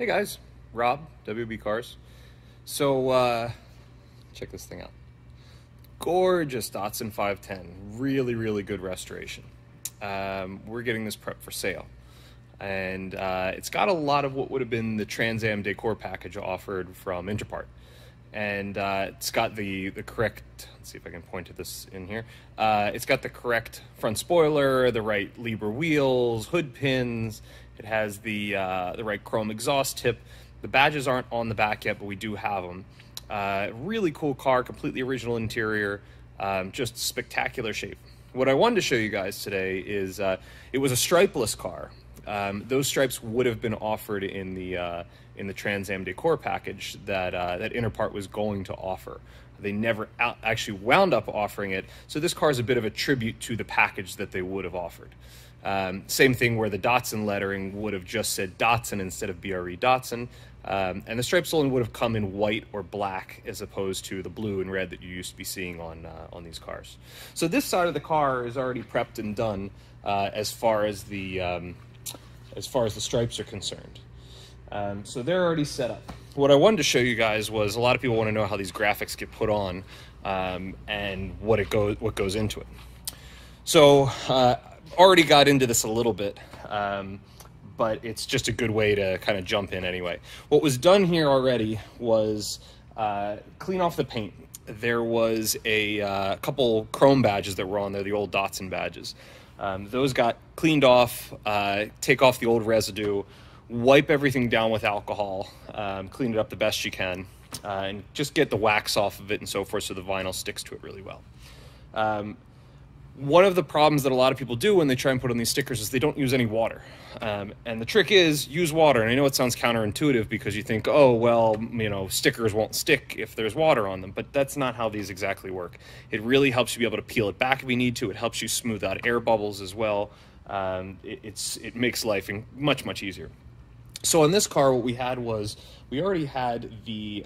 Hey guys, Rob, WB Cars. So, check this thing out. Gorgeous Datsun 510, really good restoration. We're getting this prep for sale. And it's got a lot of what would have been the Trans Am Decor Package offered from Interpart. And it's got the correct, let's see if I can point to this in here. It's got the correct front spoiler, the right Libra wheels, hood pins. It has the right chrome exhaust tip. The badges aren't on the back yet, but we do have them. Really cool car, completely original interior, just spectacular shape. What I wanted to show you guys today is it was a stripeless car. Those stripes would have been offered in the Trans Am Decor Package that Interpart was going to offer. They never actually wound up offering it, so this car is a bit of a tribute to the package that they would have offered. Same thing where the Datsun lettering would have just said Datsun instead of BRE Datsun, and the stripes only would have come in white or black as opposed to the blue and red that you used to be seeing on these cars. So this side of the car is already prepped and done as far as the stripes are concerned. So they're already set up. What I wanted to show you guys was a lot of people want to know how these graphics get put on and what goes into it. So already got into this a little bit, but it's just a good way to kind of jump in anyway. What was done here already was clean off the paint. There was a couple chrome badges that were on there, the old Datsun badges. Those got cleaned off, take off the old residue, wipe everything down with alcohol, clean it up the best you can, and just get the wax off of it and so forth so the vinyl sticks to it really well. One of the problems that a lot of people do when they try and put on these stickers is they don't use any water. And the trick is use water. And I know it sounds counterintuitive because you think, oh, well, you know, stickers won't stick if there's water on them. But that's not how these exactly work. It really helps you be able to peel it back if you need to. It helps you smooth out air bubbles as well. It makes life much easier. So on this car, what we had was we already had the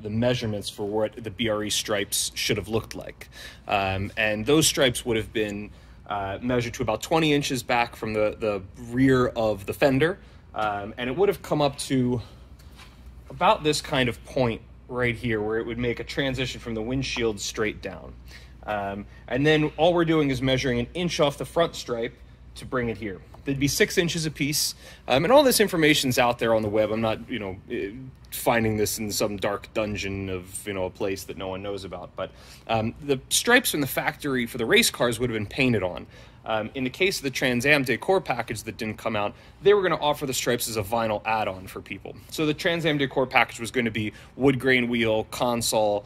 measurements for what the BRE stripes should have looked like. And those stripes would have been measured to about 20 inches back from the rear of the fender. And it would have come up to about this kind of point right here where it would make a transition from the windshield straight down. And then all we're doing is measuring an inch off the front stripe to bring it here. They'd be 6 inches apiece, and all this information's out there on the web. I'm not, finding this in some dark dungeon of, a place that no one knows about. But the stripes from the factory for the race cars would have been painted on. In the case of the Trans Am Decor Package that didn't come out, they were going to offer the stripes as a vinyl add-on for people. So the Trans Am Decor Package was going to be wood grain wheel, console,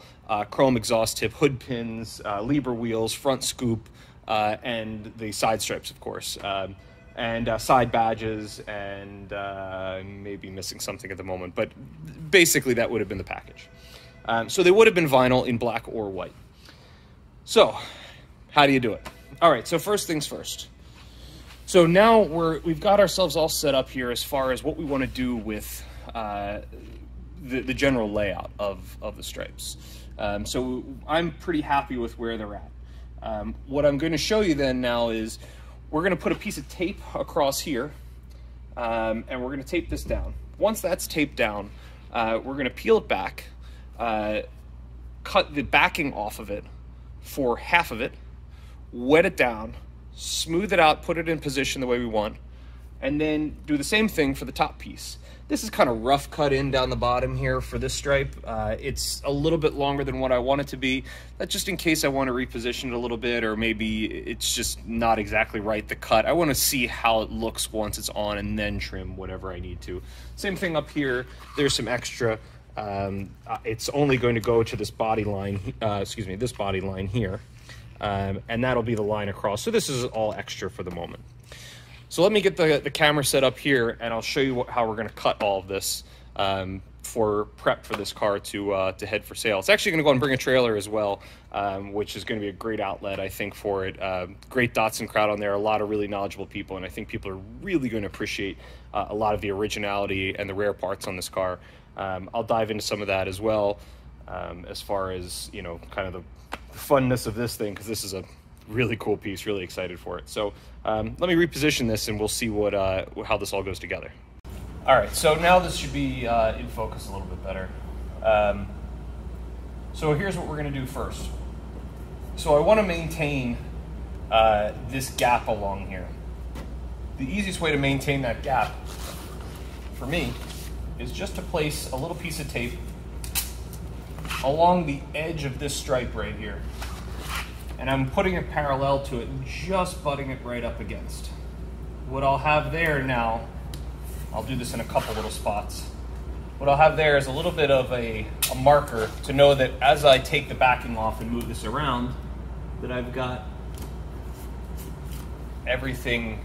chrome exhaust tip, hood pins, Libra wheels, front scoop, and the side stripes, of course. And side badges, and maybe missing something at the moment, but basically that would have been the package. So they would have been vinyl in black or white. So how do you do it? All right, so first things first. So now we've got ourselves all set up here as far as what we want to do with the general layout of the stripes. So I'm pretty happy with where they're at. What I'm going to show you then now is we're going to put a piece of tape across here, and we're going to tape this down. Once that's taped down, we're going to peel it back, cut the backing off of it for half of it, wet it down, smooth it out, put it in position the way we want, and then do the same thing for the top piece. This is kind of rough cut in down the bottom here for this stripe. It's a little bit longer than what I want it to be. That's just in case I want to reposition it a little bit, or maybe it's just not exactly right, the cut. I want to see how it looks once it's on and then trim whatever I need to. Same thing up here. There's some extra. It's only going to go to this body line, this body line here. And that'll be the line across. So this is all extra for the moment. So let me get the camera set up here, and I'll show you how we're going to cut all of this for prep for this car to head for sale. It's actually going to go and bring a trailer as well, which is going to be a great outlet, I think, for it. Great Datsun crowd on there, a lot of really knowledgeable people, and I think people are really going to appreciate a lot of the originality and the rare parts on this car. I'll dive into some of that as well, as far as, kind of the funness of this thing, because this is a really cool piece, really excited for it. So let me reposition this and we'll see how this all goes together. All right, so now this should be in focus a little bit better. So here's what we're gonna do first. So I wanna maintain this gap along here. The easiest way to maintain that gap, for me, is just to place a little piece of tape along the edge of this stripe right here. And I'm putting it parallel to it and just butting it right up against. What I'll have there now, I'll do this in a couple little spots. What I'll have there is a little bit of a marker to know that as I take the backing off and move this around, that I've got everything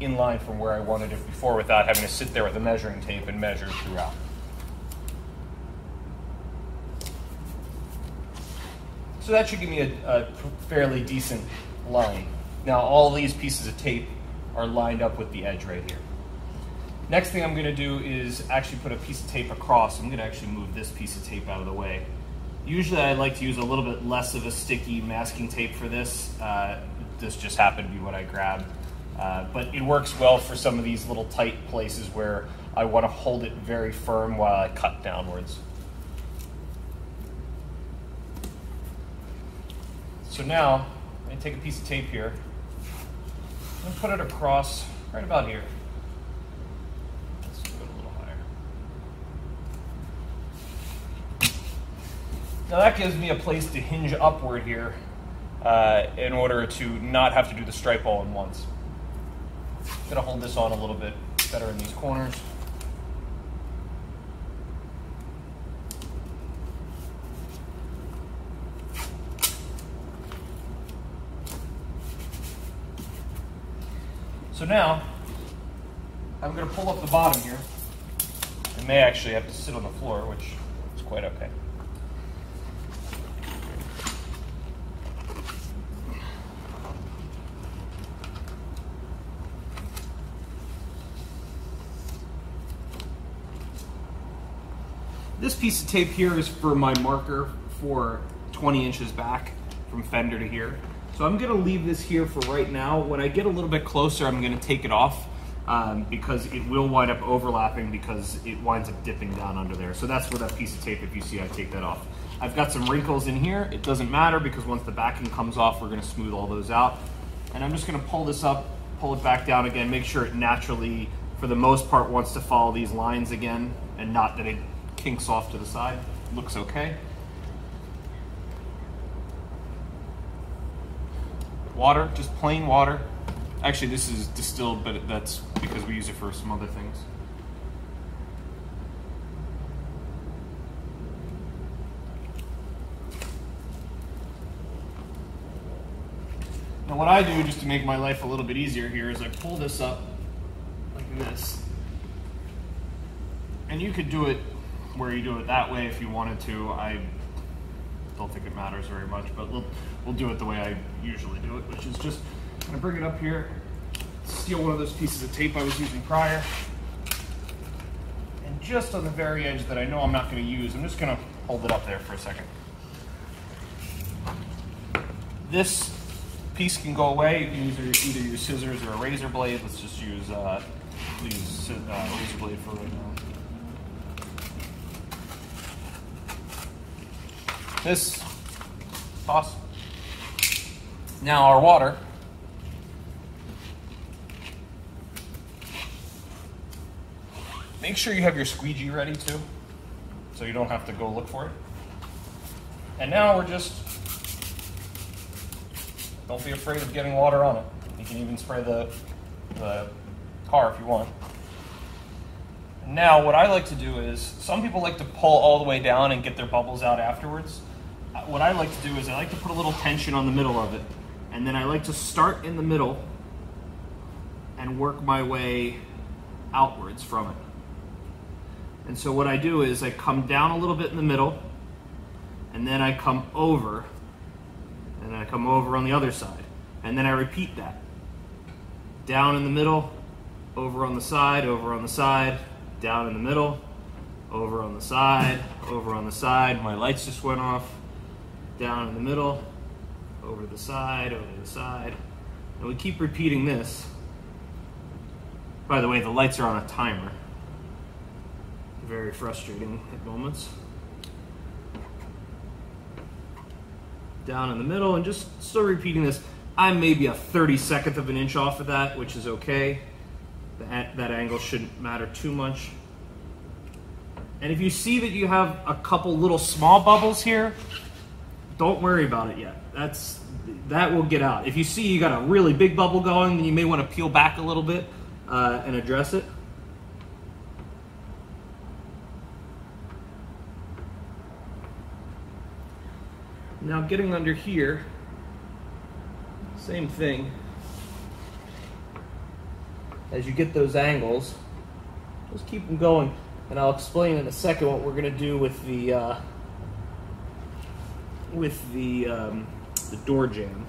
in line from where I wanted it before without having to sit there with a measuring tape and measure throughout. So that should give me a fairly decent line. Now all these pieces of tape are lined up with the edge right here. Next thing I'm going to do is actually put a piece of tape across. I'm going to actually move this piece of tape out of the way. Usually I like to use a little bit less of a sticky masking tape for this. This just happened to be what I grabbed. But it works well for some of these little tight places where I want to hold it very firm while I cut downwards. So now I take a piece of tape here and put it across right about here. Let's go a little higher. Now that gives me a place to hinge upward here in order to not have to do the stripe all at once. I'm gonna hold this on a little bit better in these corners. So now, I'm going to pull up the bottom here. I may actually have to sit on the floor, which is quite okay. This piece of tape here is for my marker for 20 inches back from fender to here. So I'm going to leave this here for right now. When I get a little bit closer, I'm going to take it off because it will wind up overlapping because it winds up dipping down under there. So that's where that piece of tape, if you see, I take that off. I've got some wrinkles in here. It doesn't matter because once the backing comes off, we're going to smooth all those out. And I'm just going to pull this up, pull it back down again, make sure it naturally, for the most part, wants to follow these lines again and not that it kinks off to the side. Looks okay. Water, just plain water. Actually, this is distilled, but that's because we use it for some other things. Now what I do just to make my life a little bit easier here is I pull this up like this. And you could do it where you do it that way if you wanted to. I don't think it matters very much, but we'll do it the way I usually do it, which is just I'm gonna bring it up here, steal one of those pieces of tape I was using prior, and just on the very edge that I know I'm not gonna use, I'm just gonna hold it up there for a second. This piece can go away. You can either use scissors or a razor blade. Let's just use razor blade for right now. This, toss. Now our water. Make sure you have your squeegee ready too, so you don't have to go look for it. And now we're just, don't be afraid of getting water on it. You can even spray the car if you want. Now what I like to do is, some people like to pull all the way down and get their bubbles out afterwards. What I like to do is I like to put a little tension on the middle of it, and then I like to start in the middle and work my way outwards from it. And so what I do is I come down a little bit in the middle, and then I come over, and then I come over on the other side, and then I repeat that. Down in the middle, over on the side, over on the side, down in the middle, over on the side, over on the side. My lights just went off. Down in the middle, over to the side, over to the side. And we keep repeating this. By the way, the lights are on a timer. very frustrating at moments. Down in the middle, and just still repeating this. I'm maybe a 32nd of an inch off of that, which is okay. That angle shouldn't matter too much. And if you see that you have a couple little small bubbles here, don't worry about it yet. That will get out. If you see you got a really big bubble going, then you may want to peel back a little bit and address it. Now getting under here, same thing. As you get those angles, just keep them going. And I'll explain in a second what we're going to do with the door jamb.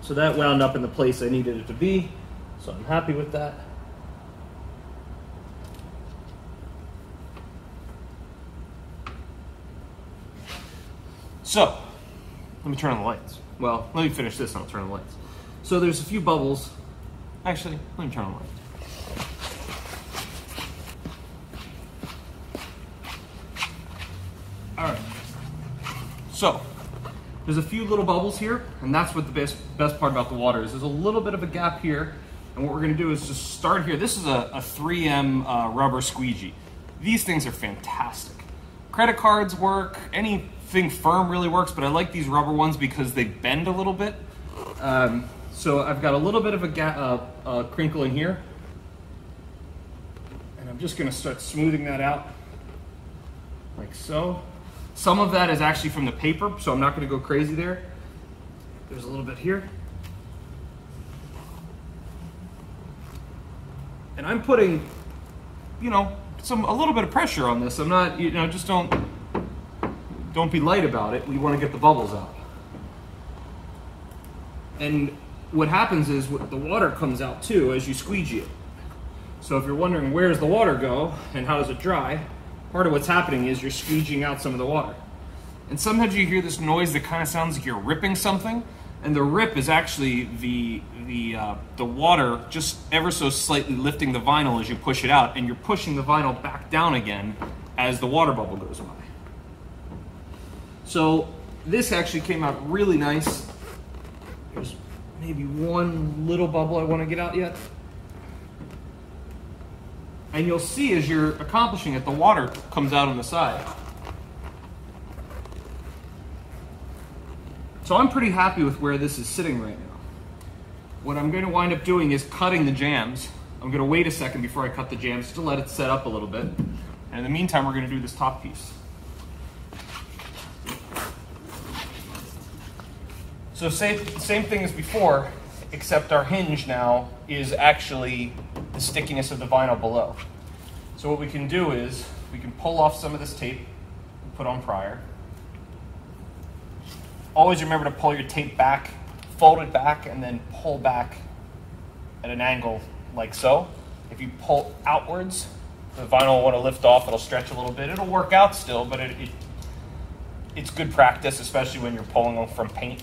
So that wound up in the place I needed it to be, so I'm happy with that. So, let me turn on the lights. Well, let me finish this and I'll turn on the lights. So there's a few bubbles. Actually, let me turn on the lights. All right. So, there's a few little bubbles here, and that's what the best part about the water is. There's a little bit of a gap here, and what we're gonna do is just start here. This is a 3M rubber squeegee. These things are fantastic. Credit cards work, anything firm really works, but I like these rubber ones because they bend a little bit. So I've got a little bit of a crinkle in here, and I'm just gonna start smoothing that out, like so. Some of that is actually from the paper, so I'm not gonna go crazy there. There's a little bit here. And I'm putting, you know, a little bit of pressure on this. I'm not, you know, just don't be light about it. We wanna get the bubbles out. And what happens is the water comes out too as you squeegee it. So if you're wondering where does the water go and how does it dry, part of what's happening is you're squeegeeing out some of the water. And sometimes you hear this noise that kind of sounds like you're ripping something, and the rip is actually the water just ever so slightly lifting the vinyl as you push it out, and you're pushing the vinyl back down again as the water bubble goes by. So this actually came out really nice. There's maybe one little bubble I want to get out yet. And you'll see as you're accomplishing it, the water comes out on the side. So I'm pretty happy with where this is sitting right now. What I'm going to wind up doing is cutting the jambs. I'm going to wait a second before I cut the jambs to let it set up a little bit. And in the meantime, we're going to do this top piece. So same thing as before, except our hinge now is actually the stickiness of the vinyl below. So what we can do is we can pull off some of this tape and put on prior. Always remember to pull your tape back, fold it back, and then pull back at an angle like so. If you pull outwards, the vinyl will want to lift off, it'll stretch a little bit. It'll work out still, but it's good practice, especially when you're pulling from paint.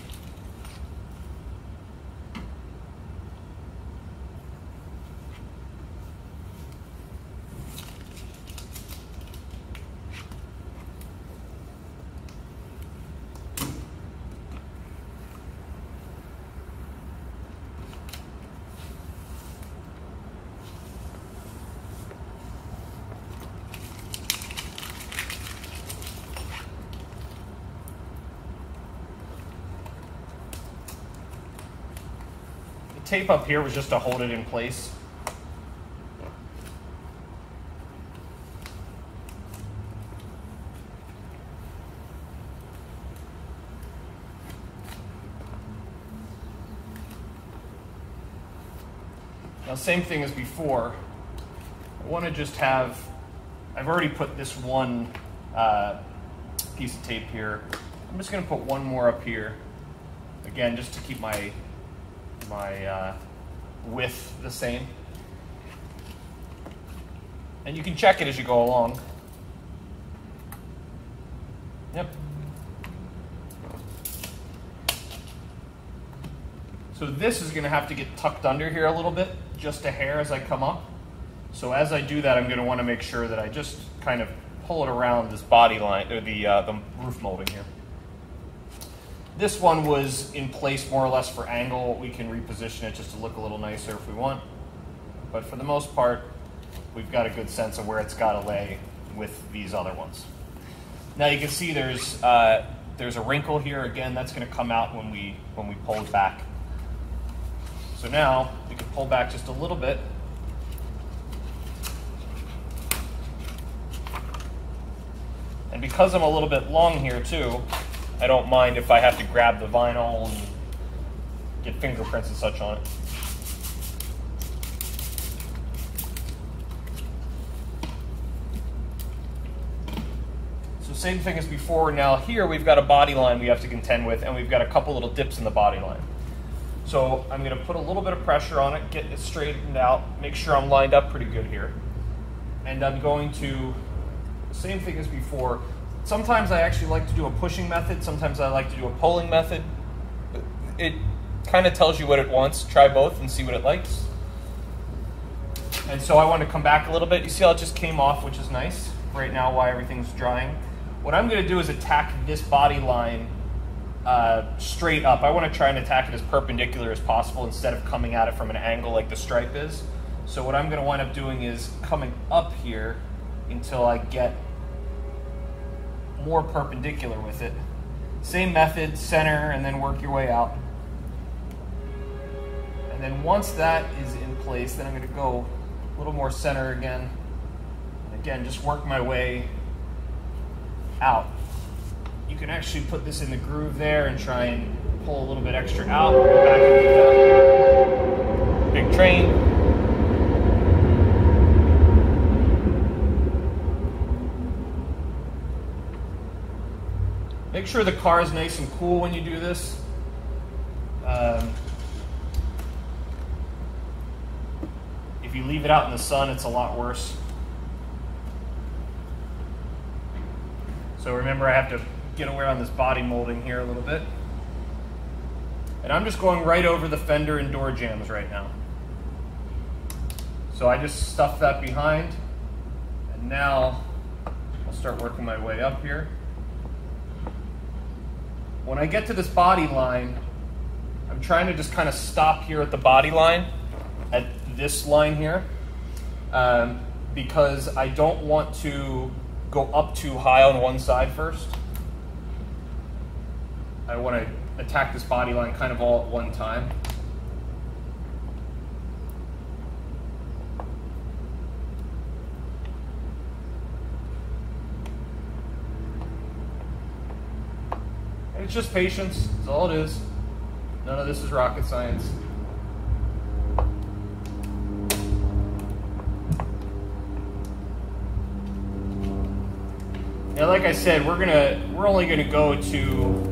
Tape up here was just to hold it in place. Now, same thing as before. I want to just have, I've already put this one piece of tape here. I'm just going to put one more up here. Again, just to keep my width the same. And you can check it as you go along. Yep. So this is going to have to get tucked under here a little bit, just a hair as I come up. So as I do that, I'm going to want to make sure that I just kind of pull it around this body line, or the roof molding here. This one was in place more or less for angle. We can reposition it just to look a little nicer if we want. But for the most part, we've got a good sense of where it's got to lay with these other ones. Now you can see there's a wrinkle here. Again, that's going to come out when we pull it back. So now we can pull back just a little bit. And because I'm a little bit long here too, I don't mind if I have to grab the vinyl and get fingerprints and such on it. So same thing as before. Now here we've got a body line we have to contend with, and we've got a couple little dips in the body line. So I'm going to put a little bit of pressure on it, get it straightened out, make sure I'm lined up pretty good here. And I'm going to, same thing as before. Sometimes I actually like to do a pushing method. Sometimes I like to do a pulling method. It kind of tells you what it wants. Try both and see what it likes. And so I want to come back a little bit. You see how it just came off, which is nice right now while everything's drying. What I'm going to do is attack this body line straight up. I want to try and attack it as perpendicular as possible instead of coming at it from an angle like the stripe is. So what I'm going to wind up doing is coming up here until I get more perpendicular with it. Same method, center, and then work your way out. And then once that is in place, then I'm going to go a little more center again. And again, just work my way out. You can actually put this in the groove there and try and pull a little bit extra out. Go back and do that. Big train. Make sure the car is nice and cool when you do this. If you leave it out in the sun, it's a lot worse. So remember, I have to get away on this body molding here a little bit. And I'm just going right over the fender and door jambs right now. So I just stuff that behind, and now I'll start working my way up here. When I get to this body line, I'm trying to just kind of stop here at the body line, at this line here, because I don't want to go up too high on one side first. I want to attack this body line kind of all at one time. It's just patience, that's all it is. None of this is rocket science. Now, like I said, we're only gonna go to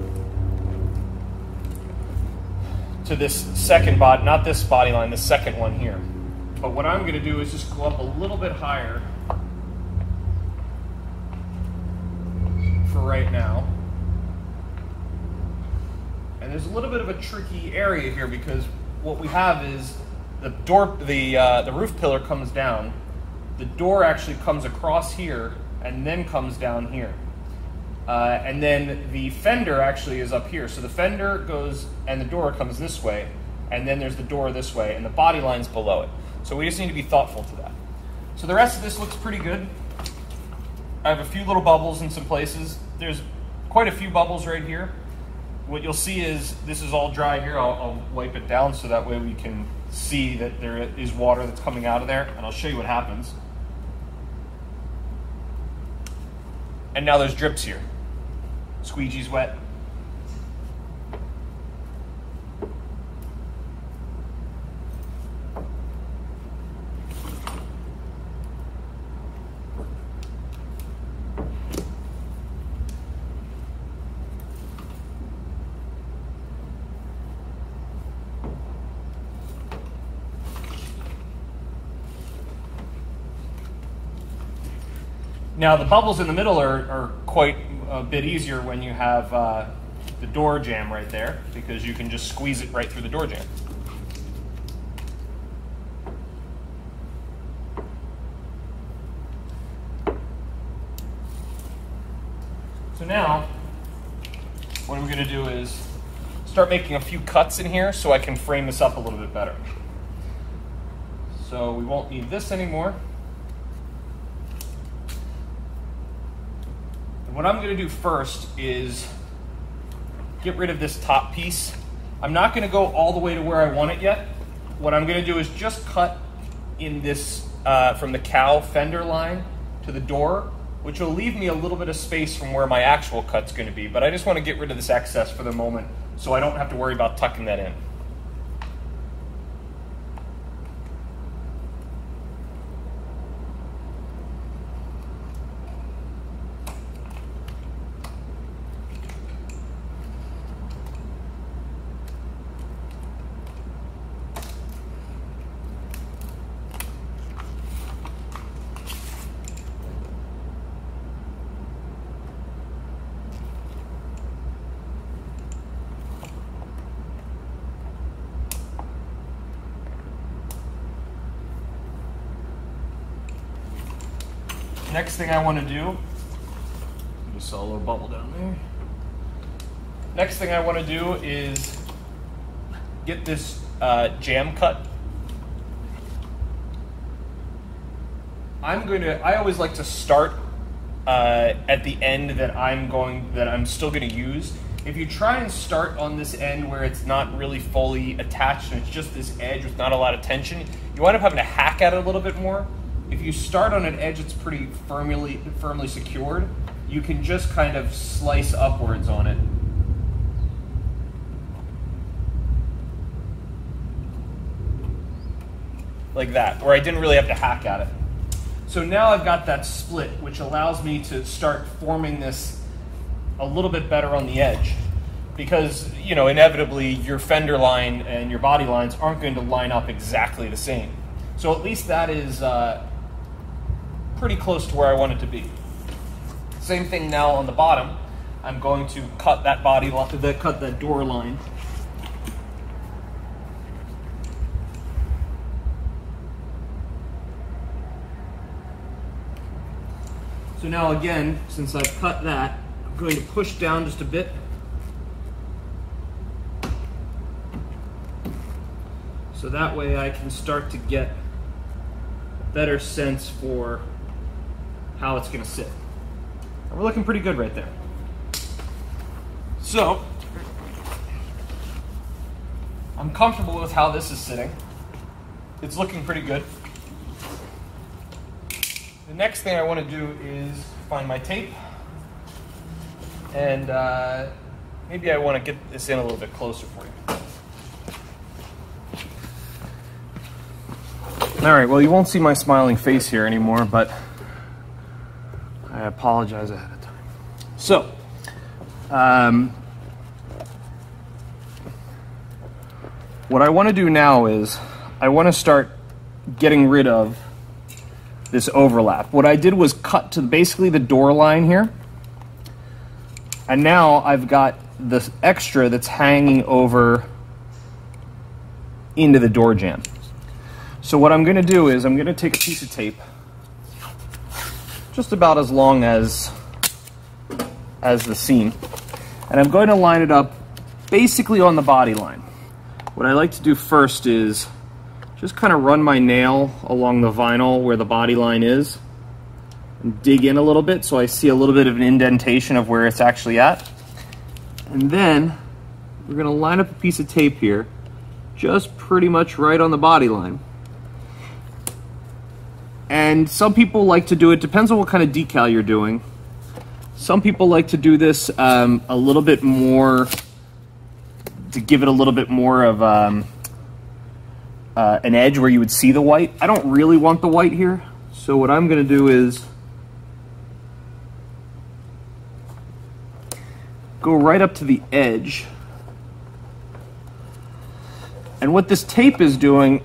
this second body, not this body line, the second one here. But what I'm gonna do is just go up a little bit higher for right now. And there's a little bit of a tricky area here because what we have is the roof pillar comes down, the door actually comes across here and then comes down here. And then the fender actually is up here. So the fender goes and the door comes this way, and then there's the door this way, and the body line's below it. So we just need to be thoughtful to that. So the rest of this looks pretty good. I have a few little bubbles in some places. There's quite a few bubbles right here. What you'll see is this is all dry here. I'll wipe it down so that way we can see that there is water that's coming out of there, and I'll show you what happens. And now there's drips here. Squeegee's wet. Now the bubbles in the middle are quite a bit easier when you have the door jamb right there, because you can just squeeze it right through the door jamb. So now, what I'm gonna do is start making a few cuts in here so I can frame this up a little bit better. So we won't need this anymore. And what I'm gonna do first is get rid of this top piece. I'm not gonna go all the way to where I want it yet. What I'm gonna do is just cut in this, from the cow fender line to the door, which will leave me a little bit of space from where my actual cut's gonna be, but I just wanna get rid of this excess for the moment so I don't have to worry about tucking that in. Next thing I want to do, just saw a little bubble down there. Next thing I want to do is get this jam cut. I always like to start at the end that I'm still going to use. If you try and start on this end where it's not really fully attached and it's just this edge with not a lot of tension, you wind up having to hack at it a little bit more. If you start on an edge that's pretty firmly secured, you can just kind of slice upwards on it. Like that, where I didn't really have to hack at it. So now I've got that split, which allows me to start forming this a little bit better on the edge. Because, you know, inevitably your fender line and your body lines aren't going to line up exactly the same. So at least that is pretty close to where I want it to be. Same thing now on the bottom. I'm going to cut that cut that door line. So now again, since I've cut that, I'm going to push down just a bit. So that way I can start to get a better sense for how it's going to sit. And we're looking pretty good right there. So, I'm comfortable with how this is sitting. It's looking pretty good. The next thing I want to do is find my tape. And maybe I want to get this in a little bit closer for you. All right, well, you won't see my smiling face here anymore, but I apologize ahead of time. So, what I want to do now is I want to start getting rid of this overlap. What I did was cut to basically the door line here, and now I've got this extra that's hanging over into the door jamb. So what I'm going to do is I'm going to take a piece of tape, just about as long as the seam, and I'm going to line it up basically on the body line. What I like to do first is just kind of run my nail along the vinyl where the body line is and dig in a little bit so I see a little bit of an indentation of where it's actually at. And then we're going to line up a piece of tape here just pretty much right on the body line. And some people like to do it, depends on what kind of decal you're doing. Some people like to do this a little bit more, to give it a little bit more of an edge where you would see the white. I don't really want the white here, so what I'm going to do is go right up to the edge. And what this tape is doing,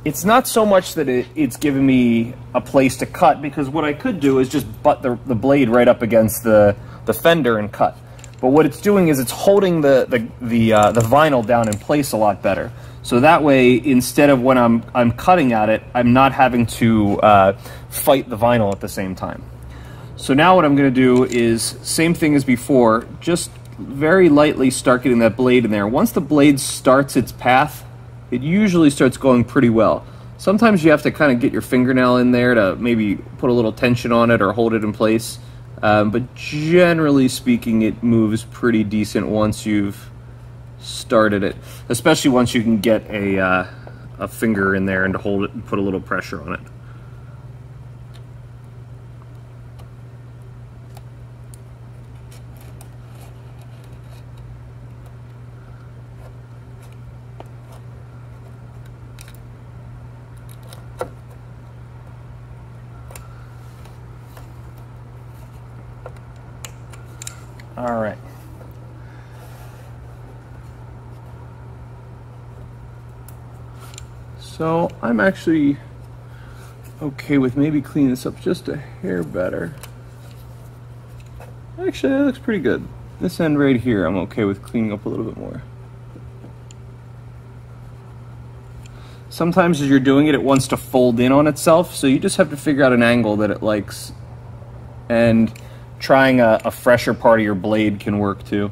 it's not so much that it's giving me a place to cut, because what I could do is just butt the blade right up against the fender and cut. But what it's doing is it's holding the vinyl down in place a lot better. So that way, instead of when I'm cutting at it, I'm not having to fight the vinyl at the same time. So now what I'm going to do is, same thing as before, just very lightly start getting that blade in there. Once the blade starts its path, it usually starts going pretty well. Sometimes you have to kind of get your fingernail in there to maybe put a little tension on it or hold it in place. But generally speaking, it moves pretty decent once you've started it, especially once you can get a finger in there and to hold it and put a little pressure on it. All right. So I'm actually okay with maybe cleaning this up just a hair better. Actually, that looks pretty good. This end right here, I'm okay with cleaning up a little bit more. Sometimes as you're doing it, it wants to fold in on itself, so you just have to figure out an angle that it likes. And trying a fresher part of your blade can work too.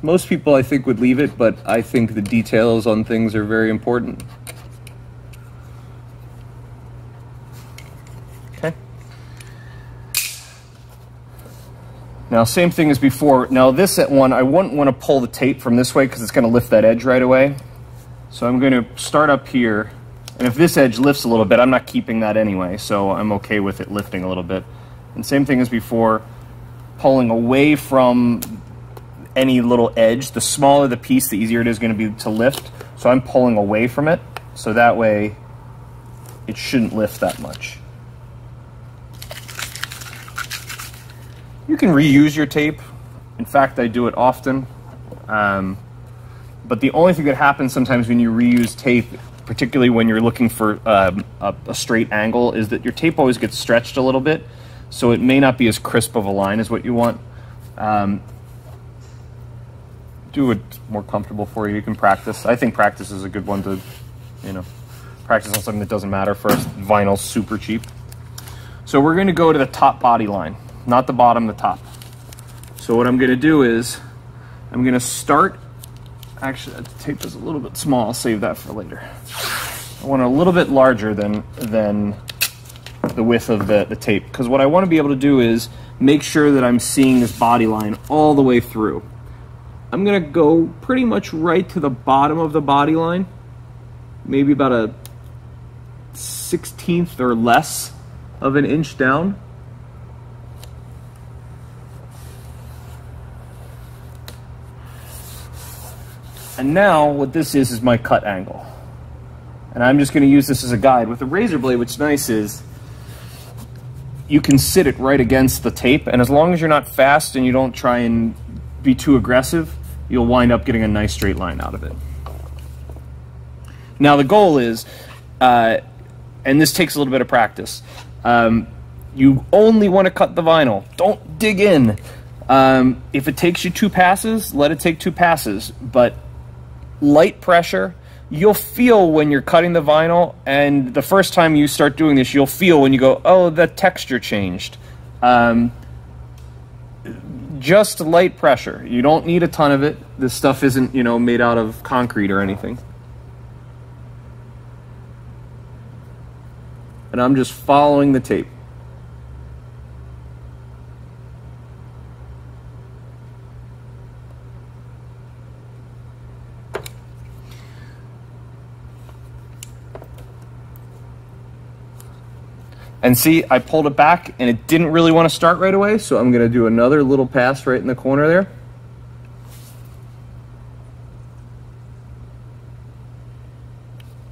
Most people, I think, would leave it, but I think the details on things are very important. Okay. Now, same thing as before. Now, this one, I wouldn't want to pull the tape from this way because it's going to lift that edge right away. So I'm going to start up here. And if this edge lifts a little bit, I'm not keeping that anyway, so I'm okay with it lifting a little bit. And same thing as before, pulling away from any little edge. The smaller the piece, the easier it is going to be to lift. So I'm pulling away from it, so that way it shouldn't lift that much. You can reuse your tape. In fact, I do it often. But the only thing that happens sometimes when you reuse tape, particularly when you're looking for a straight angle, is that your tape always gets stretched a little bit, so it may not be as crisp of a line as what you want. Do it more comfortable for you. You can practice. I think practice is a good one to, practice on something that doesn't matter first. Vinyl's super cheap. So we're going to go to the top body line, not the bottom, the top. So what I'm going to do is I'm going to start. Actually, that tape is a little bit small. I'll save that for later. I want it a little bit larger than the width of the tape, because what I want to be able to do is make sure that I'm seeing this body line all the way through. I'm going to go pretty much right to the bottom of the body line, maybe about a 1/16 or less of an inch down. And now what this is my cut angle. And I'm just going to use this as a guide. With a razor blade, what's nice is you can sit it right against the tape, and as long as you're not fast and you don't try and be too aggressive, you'll wind up getting a nice straight line out of it. Now the goal is, and this takes a little bit of practice, you only want to cut the vinyl. Don't dig in. If it takes you 2 passes, let it take 2 passes, but light pressure. You'll feel when you're cutting the vinyl, and the first time you start doing this, you'll feel when you go, oh, the texture changed. Just light pressure. You don't need a ton of it. This stuff isn't, made out of concrete or anything. And I'm just following the tape. And see, I pulled it back and it didn't really want to start right away, so I'm going to do another little pass right in the corner there.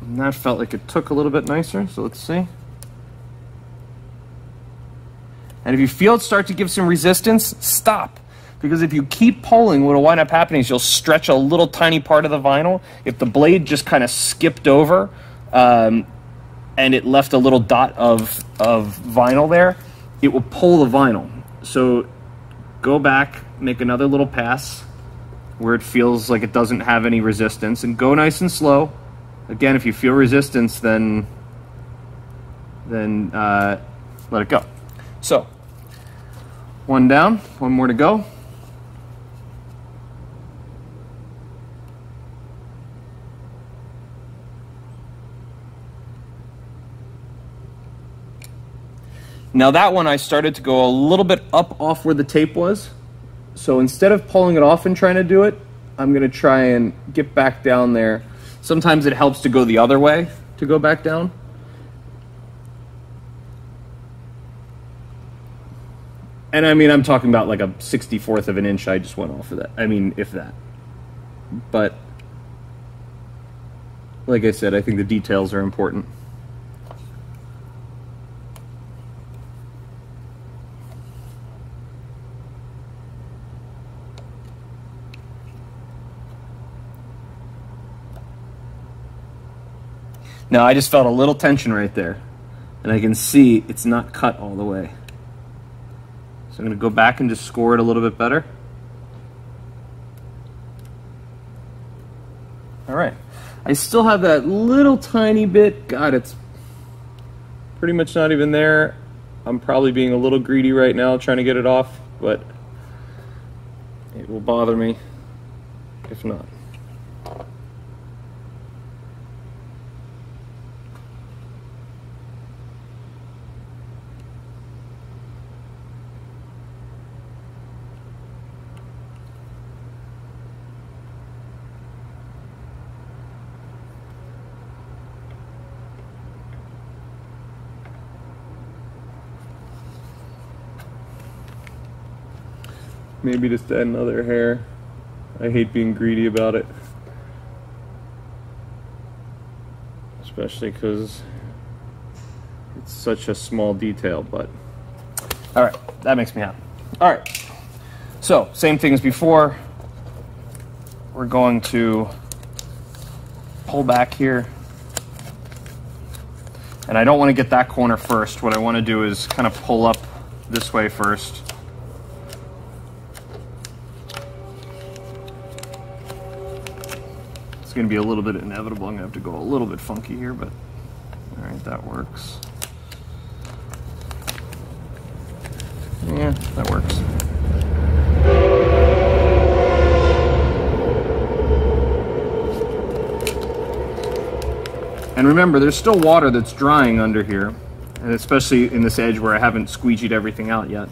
And that felt like it took a little bit nicer, so let's see. And if you feel it start to give some resistance, stop. Because if you keep pulling, what will wind up happening is you'll stretch a little tiny part of the vinyl. If the blade just kind of skipped over, and it left a little dot of vinyl there, it will pull the vinyl. So go back, make another little pass where it feels like it doesn't have any resistance, and go nice and slow. Again, if you feel resistance, then let it go. So, one down, one more to go. Now that one I started to go a little bit up off where the tape was. So instead of pulling it off and trying to do it, I'm gonna try and get back down there. Sometimes it helps to go the other way to go back down. And I mean, I'm talking about like a 64th of an inch I just went off of that. I mean, if that. But like I said, I think the details are important. Now I just felt a little tension right there, and I can see it's not cut all the way. So I'm going to go back and just score it a little bit better. All right, I still have that little tiny bit. God, it's pretty much not even there. I'm probably being a little greedy right now trying to get it off, but it will bother me if not. Maybe just add another hair. I hate being greedy about it. Especially because it's such a small detail, but all right, that makes me happy. All right, so same thing as before. We're going to pull back here. And I don't want to get that corner first. What I want to do is kind of pull up this way first. It's going to be a little bit inevitable. I'm going to have to go a little bit funky here, but all right, that works. Yeah, that works. And remember, there's still water that's drying under here, and especially in this edge where I haven't squeegeed everything out yet.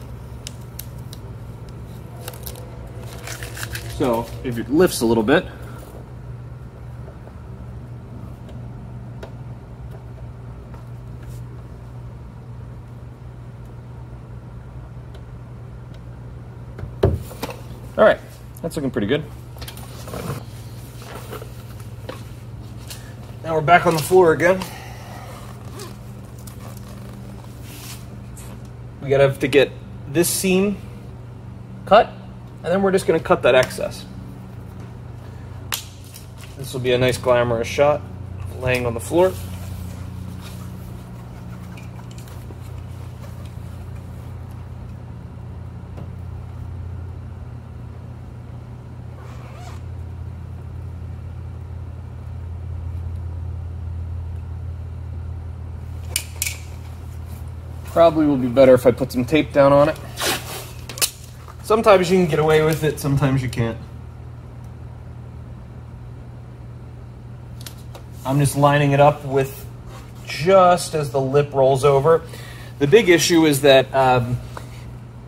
So if it lifts a little bit, all right, that's looking pretty good. Now we're back on the floor again. We gotta have to get this seam cut, and then we're just gonna cut that excess. This will be a nice glamorous shot, laying on the floor. Probably will be better if I put some tape down on it. Sometimes you can get away with it, sometimes you can't. I'm just lining it up with just as the lip rolls over. The big issue is that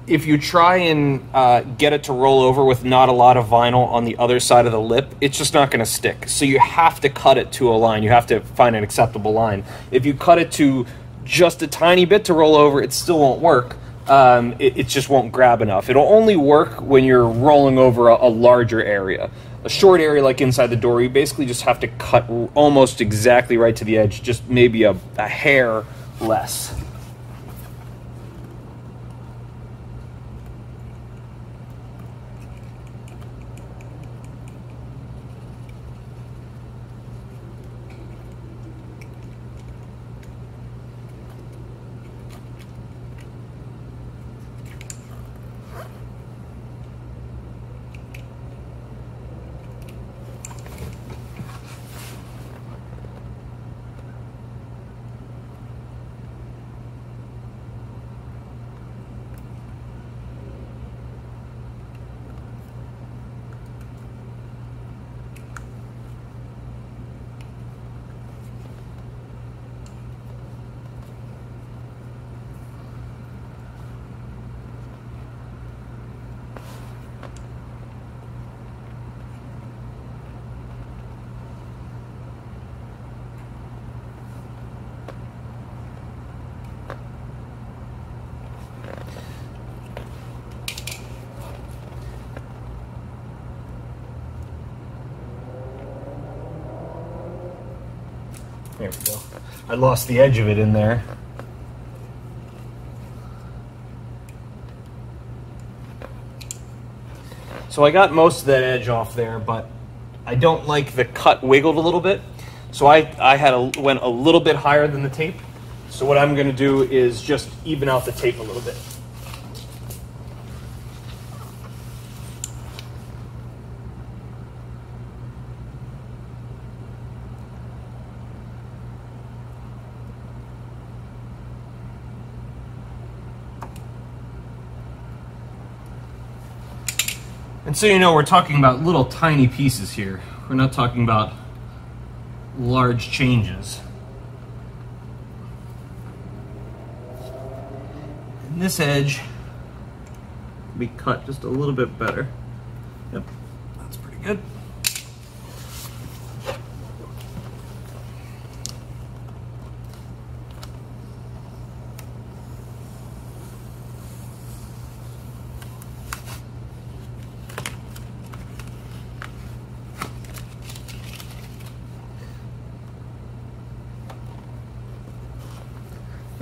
if you try and get it to roll over with not a lot of vinyl on the other side of the lip, it's just not going to stick. So you have to cut it to a line. You have to find an acceptable line. If you cut it to just a tiny bit to roll over, it still won't work. It just won't grab enough. It'll only work when you're rolling over a larger area. A short area like inside the door, you basically just have to cut almost exactly right to the edge, just maybe a hair less. There we go. I lost the edge of it in there. So I got most of that edge off there, but I don't like the cut wiggled a little bit. So I went a little bit higher than the tape. So what I'm going to do is just even out the tape a little bit. And so you know, we're talking about little tiny pieces here. We're not talking about large changes. And this edge will be cut just a little bit better. Yep, that's pretty good.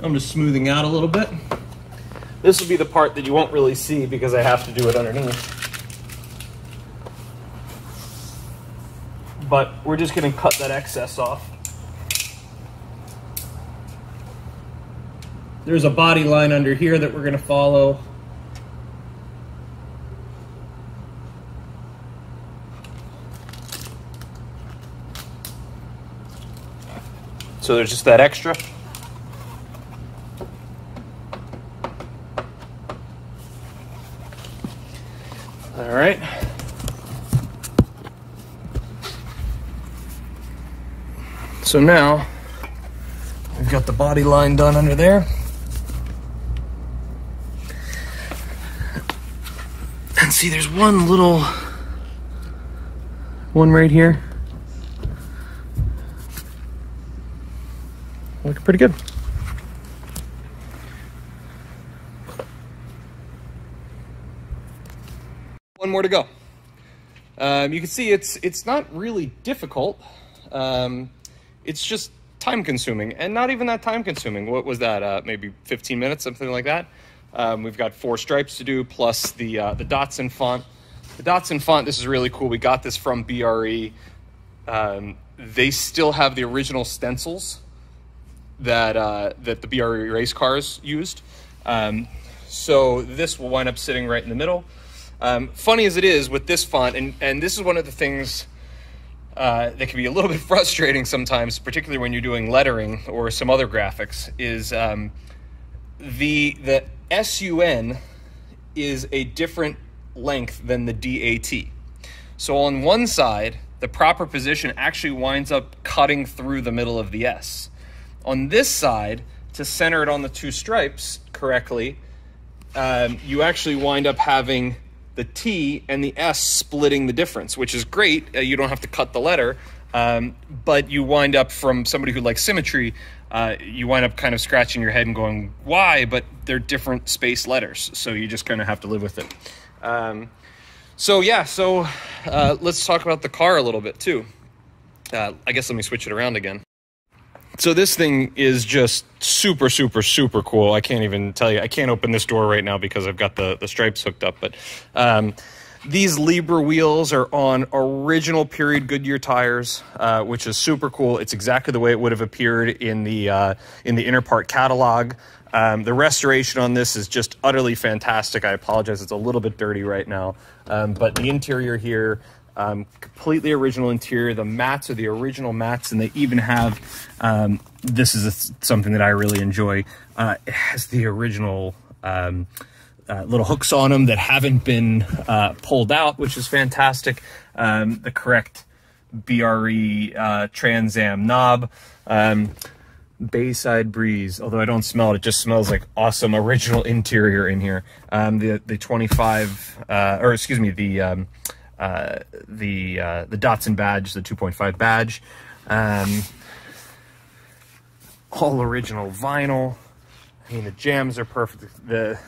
I'm just smoothing out a little bit. This will be the part that you won't really see because I have to do it underneath. But we're just going to cut that excess off. There's a body line under here that we're going to follow. So there's just that extra. All right. So now we've got the body line done under there. And see, there's one right here. Looking pretty good. One more to go. You can see it's not really difficult. It's just time consuming, and not even that time consuming. What was that? Maybe 15 minutes, something like that. We've got 4 stripes to do, plus the Datsun font. The Datsun font, this is really cool. We got this from BRE. They still have the original stencils that the BRE race cars used. So this will wind up sitting right in the middle. Funny as it is with this font, and this is one of the things that can be a little bit frustrating sometimes, particularly when you're doing lettering or some other graphics, is the SUN is a different length than the DAT. So on one side, the proper position actually winds up cutting through the middle of the S. On this side, to center it on the 2 stripes correctly, you actually wind up having the T and the S splitting the difference, which is great. You don't have to cut the letter, but you wind up, from somebody who likes symmetry, you wind up kind of scratching your head and going, why? But they're different space letters, so you just kind of have to live with it. So let's talk about the car a little bit too. I guess let me switch it around again. So this thing is just super, super, super cool. I can't even tell you. I can't open this door right now because I've got the stripes hooked up. But these Libra wheels are on original period Goodyear tires, which is super cool. It's exactly the way it would have appeared in the Interpart catalog. The restoration on this is just utterly fantastic. I apologize, it's a little bit dirty right now. But the interior here, completely original interior. The mats are the original mats, and they even have, this is something that I really enjoy. It has the original little hooks on them that haven't been pulled out, which is fantastic. The correct BRE Trans Am knob. Bayside Breeze, although I don't smell it, it just smells like awesome original interior in here. The 25, or excuse me, the Datsun badge, the 2.5 badge, all original vinyl. I mean, the jams are perfect. Let's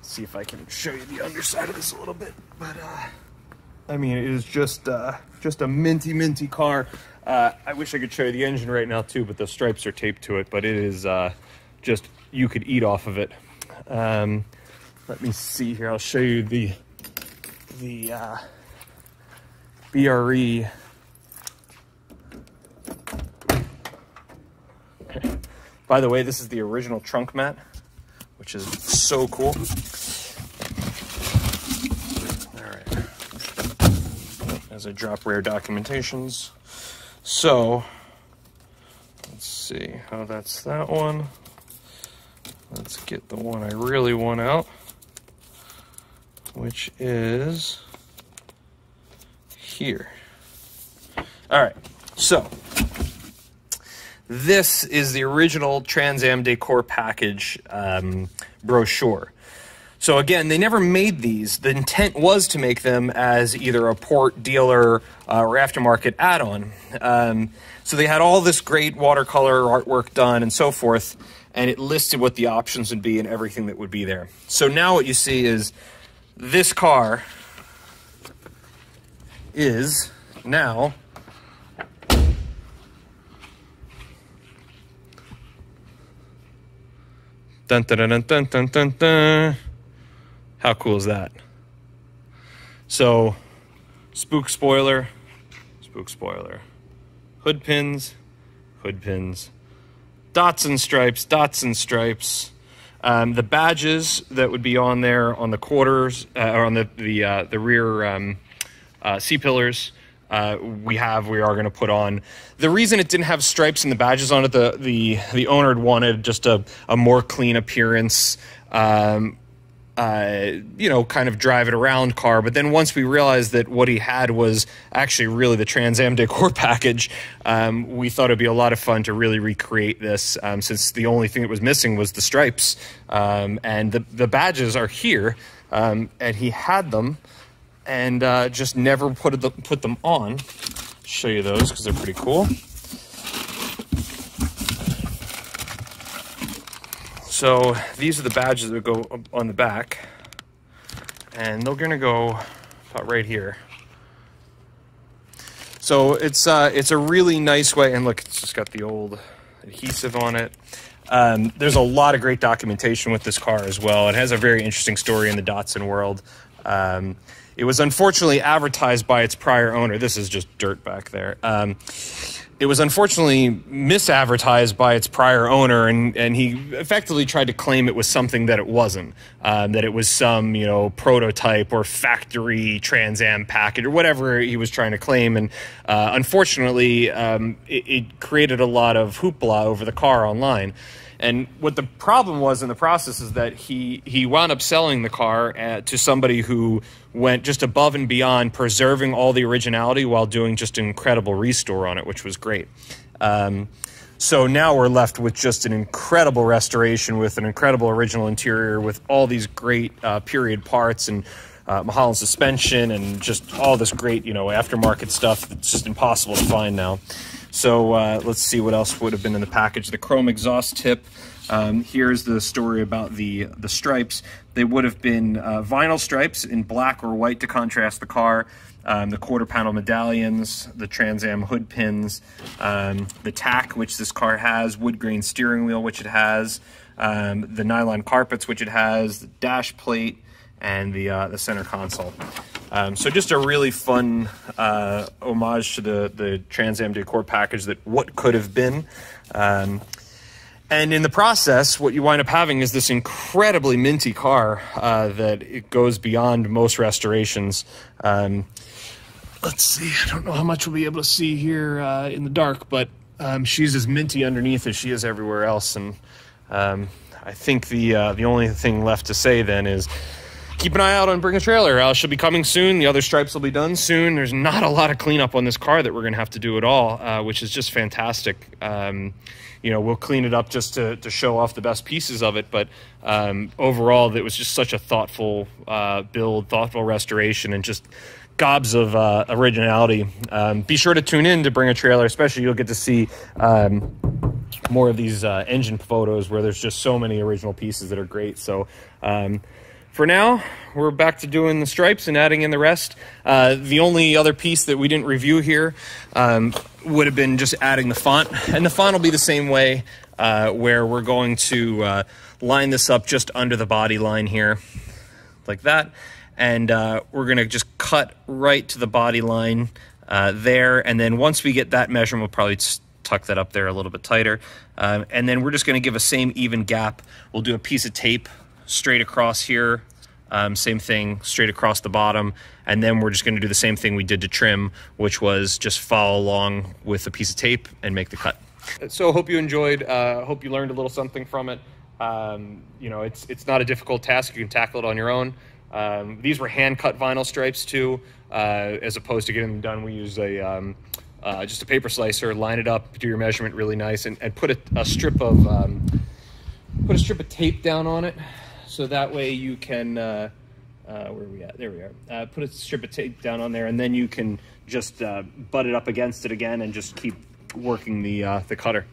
see if I can show you the underside of this a little bit, but I mean, it is just just a minty car. I wish I could show you the engine right now too, but the stripes are taped to it, but it is just, you could eat off of it. Let me see here, I'll show you the BRE. By the way, this is the original trunk mat, which is so cool. All right, as I drop rare documentations. So, let's see how that's that one. Let's get the one I really want out, which is here. All right, so this is the original Trans Am Decor Package brochure. So again, they never made these. The intent was to make them as either a port, dealer, or aftermarket add-on. So they had all this great watercolor artwork done and so forth, and it listed what the options would be and everything that would be there. So now what you see is this car is now dun, dun, dun, dun, dun, dun, dun. How cool is that? So, spook spoiler, hood pins, Datsun stripes, the badges that would be on there on the quarters, or on the rear C-pillars. We are going to put on. The reason it didn't have stripes and the badges on it, the owner had wanted just a more clean appearance, you know, kind of drive it around car. But then once we realized that what he had was actually really the Trans Am Decor Package, we thought it'd be a lot of fun to really recreate this, since the only thing that was missing was the stripes, and the badges are here, and he had them and just never put them on. Show you those because they're pretty cool. So these are the badges that go on the back, and they're gonna go about right here. So it's a really nice way, and look, it's just got the old adhesive on it. There's a lot of great documentation with this car as well. It has a very interesting story in the Datsun world. It was unfortunately advertised by its prior owner. This is just dirt back there. It was unfortunately misadvertised by its prior owner, and he effectively tried to claim it was something that it wasn't, that it was some, you know, prototype or factory Trans Am package or whatever he was trying to claim. And unfortunately, it created a lot of hoopla over the car online. And what the problem was in the process is that he wound up selling the car to somebody who went just above and beyond preserving all the originality while doing just an incredible restore on it, which was great. So now we're left with just an incredible restoration with an incredible original interior with all these great period parts and Mulholland suspension and just all this great, you know, aftermarket stuff that's just impossible to find now. So let's see what else would have been in the package. The chrome exhaust tip. Here's the story about the stripes. They would have been vinyl stripes in black or white to contrast the car. The quarter panel medallions, the Trans Am hood pins, the tack, which this car has, wood grain steering wheel, which it has, the nylon carpets, which it has, the dash plate, and the center console. So just a really fun homage to the Trans Am Decor Package, that what could have been. And in the process, what you wind up having is this incredibly minty car that it goes beyond most restorations. Let's see, I don't know how much we'll be able to see here in the dark, but she's as minty underneath as she is everywhere else. And I think the only thing left to say then is keep an eye out on Bring a Trailer. She'll be coming soon. The other stripes will be done soon. There's not a lot of cleanup on this car that we're going to have to do at all, which is just fantastic. You know, we'll clean it up just to show off the best pieces of it, but overall, it was just such a thoughtful build, thoughtful restoration, and just gobs of originality. Be sure to tune in to Bring a Trailer, especially you'll get to see more of these engine photos where there's just so many original pieces that are great. So for now, we're back to doing the stripes and adding in the rest. The only other piece that we didn't review here would have been just adding the font. And the font will be the same way, where we're going to line this up just under the body line here, like that. And we're going to just cut right to the body line there. And then once we get that measurement, we'll probably tuck that up there a little bit tighter. And then we're just going to give a same even gap. We'll do a piece of tape straight across here. Same thing, straight across the bottom. And then we're just going to do the same thing we did to trim, which was just follow along with a piece of tape and make the cut. So hope you enjoyed. Hope you learned a little something from it. You know, it's not a difficult task. You can tackle it on your own. These were hand-cut vinyl stripes too, as opposed to getting them done. We use just a paper slicer, line it up, do your measurement really nice, and put a strip of tape down on it. So that way you can, where are we at? There we are. Put a strip of tape down on there, and then you can just butt it up against it again and just keep working the cutter.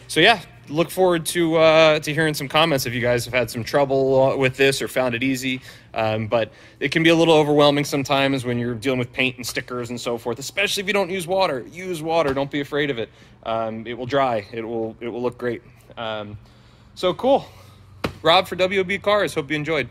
So yeah, look forward to hearing some comments if you guys have had some trouble with this or found it easy. But it can be a little overwhelming sometimes when you're dealing with paint and stickers and so forth, especially if you don't use water. Use water. Don't be afraid of it. It will dry. It will look great. So cool. Rob for WOB Cars. Hope you enjoyed.